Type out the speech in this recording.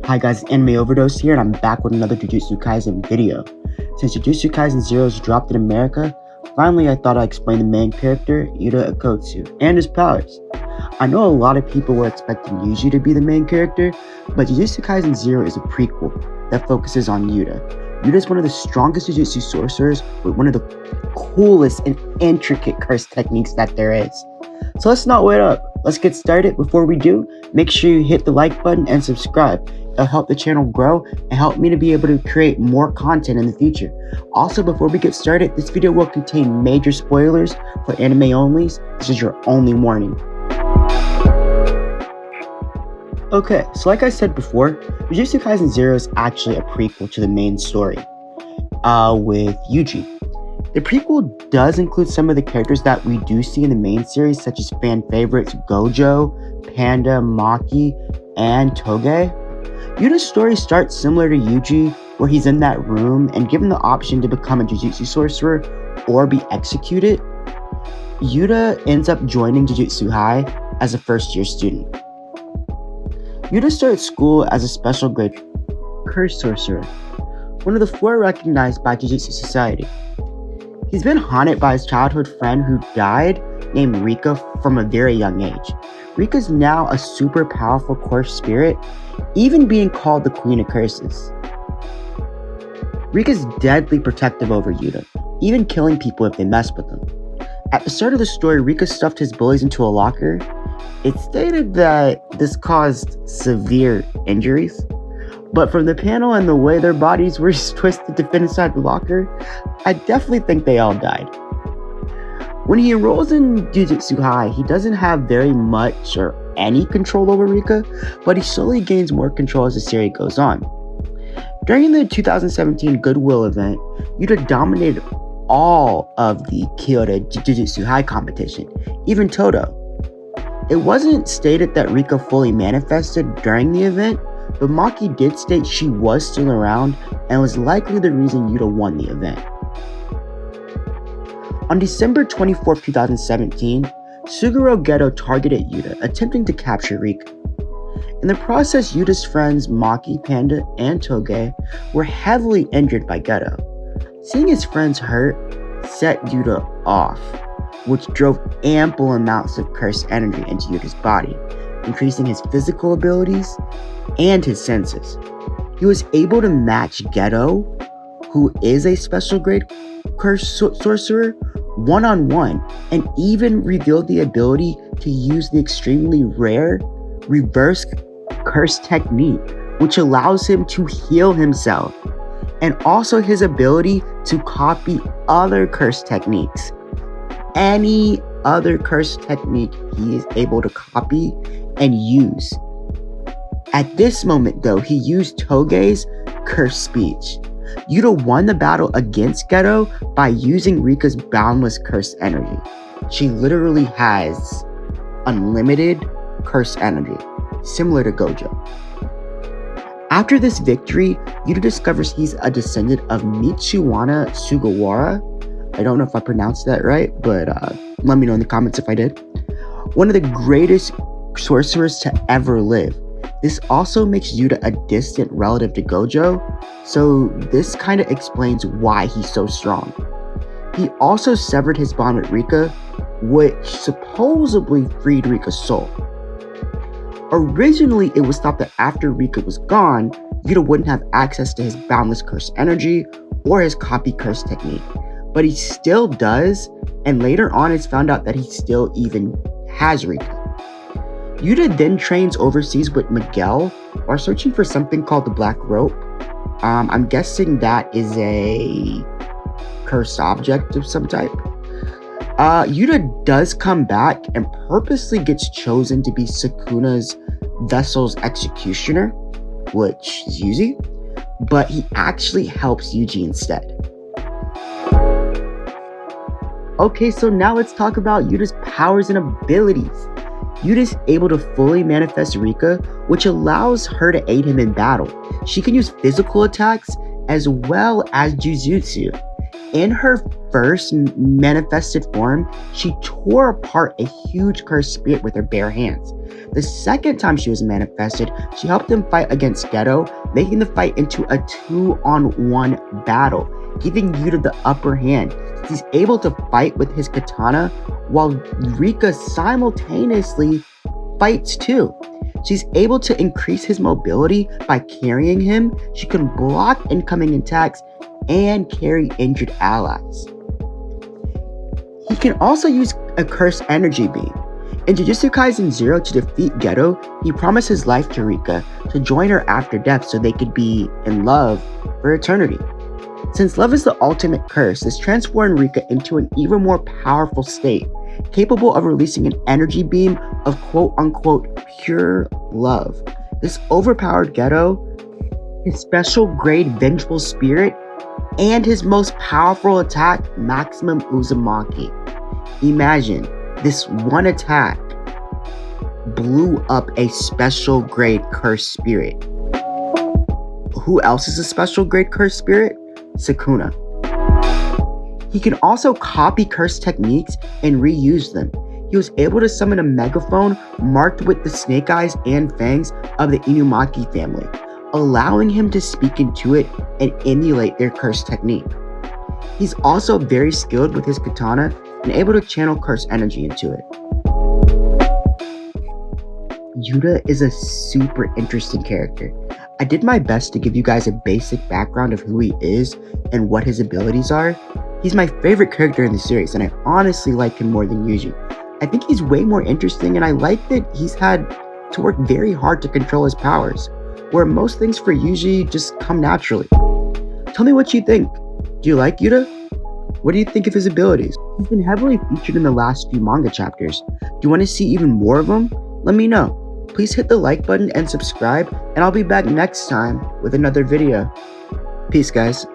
Hi guys, Anime Overdose here, and I'm back with another Jujutsu Kaisen video. Since Jujutsu Kaisen Zero's dropped in America, finally I thought I'd explain the main character, Yuta Okkotsu, and his powers. I know a lot of people were expecting Yuji to be the main character, but Jujutsu Kaisen Zero is a prequel that focuses on Yuta. Yuta is one of the strongest Jujutsu sorcerers with one of the coolest and intricate curse techniques that there is. So let's not wait up. Let's get started. Before we do, make sure you hit the like button and subscribe. It'll help the channel grow and help me to be able to create more content in the future. Also, before we get started, this video will contain major spoilers for anime onlys. This is your only warning. Okay, so like I said before, Jujutsu Kaisen Zero is actually a prequel to the main story with Yuji. The prequel does include some of the characters that we do see in the main series, such as fan favorites Gojo, Panda, Maki, and Toge. Yuta's story starts similar to Yuji, where he's in that room and given the option to become a Jujutsu sorcerer or be executed. Yuta ends up joining Jujutsu High as a first-year student. Yuta starts school as a special grade curse sorcerer, one of the 4 recognized by Jujutsu Society. He's been haunted by his childhood friend who died, named Rika, from a very young age. Rika's now a super powerful curse spirit, even being called the Queen of Curses. Rika's deadly protective over Yuta, even killing people if they mess with him. At the start of the story, Rika stuffed his bullies into a locker. It's stated that this caused severe injuries, but from the panel and the way their bodies were twisted to fit inside the locker, I definitely think they all died. When he enrolls in Jujutsu High, he doesn't have very much or any control over Rika, but he slowly gains more control as the series goes on. During the 2017 Goodwill event, Yuta dominated all of the Kyoto Jujutsu High competition, even Todo. It wasn't stated that Rika fully manifested during the event, but Maki did state she was still around and was likely the reason Yuta won the event. On December 24, 2017, Suguro Geto targeted Yuta, attempting to capture Rika. In the process, Yuta's friends Maki, Panda, and Toge were heavily injured by Geto. Seeing his friends hurt set Yuta off, which drove ample amounts of cursed energy into Yuta's body, increasing his physical abilities and his senses. He was able to match Geto, who is a special grade curse sorcerer, one-on-one, and even revealed the ability to use the extremely rare reverse curse technique, which allows him to heal himself, and also his ability to copy other curse techniques. Any other curse technique he is able to copy and use. At this moment though, he used Toge's curse speech. Yuta won the battle against Geto by using Rika's boundless curse energy. She literally has unlimited curse energy, similar to Gojo. After this victory, Yuta discovers he's a descendant of Mitsuwana Sugawara. I don't know if I pronounced that right, but let me know in the comments if I did. One of the greatest sorcerers to ever live. This also makes Yuta a distant relative to Gojo, so this kind of explains why he's so strong. He also severed his bond with Rika, which supposedly freed Rika's soul. Originally, it was thought that after Rika was gone, Yuta wouldn't have access to his boundless curse energy or his copy curse technique, but he still does, and later on it's found out that he still even has Rika. Yuta then trains overseas with Miguel while searching for something called the Black Rope. I'm guessing that is a cursed object of some type. Yuta does come back and purposely gets chosen to be Sukuna's vessel's executioner, which is Yuji, but he actually helps Yuji instead. Okay, so now let's talk about Yuta's powers and abilities. Yuta is able to fully manifest Rika, which allows her to aid him in battle. She can use physical attacks as well as Jujutsu. In her first manifested form, she tore apart a huge cursed spirit with her bare hands. The second time she was manifested, she helped him fight against Geto, making the fight into a 2-on-1 battle, giving Yuta the upper hand. He's able to fight with his katana, while Rika simultaneously fights too. She's able to increase his mobility by carrying him. She can block incoming attacks and carry injured allies. He can also use a cursed energy beam. In Jujutsu Kaisen 0 to defeat Geto, he promised his life to Rika to join her after death so they could be in love for eternity. Since love is the ultimate curse, this transformed Rika into an even more powerful state, capable of releasing an energy beam of quote-unquote pure love. This overpowered Geto, his special grade vengeful spirit, and his most powerful attack, Maximum Uzumaki. Imagine, this one attack blew up a special grade cursed spirit. Who else is a special grade cursed spirit? Sukuna. He can also copy cursed techniques and reuse them. He was able to summon a megaphone marked with the snake eyes and fangs of the Inumaki family, allowing him to speak into it and emulate their cursed technique. He's also very skilled with his katana and able to channel cursed energy into it. Yuta is a super interesting character. I did my best to give you guys a basic background of who he is and what his abilities are. He's my favorite character in the series, and I honestly like him more than Yuji. I think he's way more interesting, and I like that he's had to work very hard to control his powers, where most things for Yuji just come naturally. Tell me what you think. Do you like Yuta? What do you think of his abilities? He's been heavily featured in the last few manga chapters. Do you want to see even more of him? Let me know. Please hit the like button and subscribe, and I'll be back next time with another video. Peace, guys.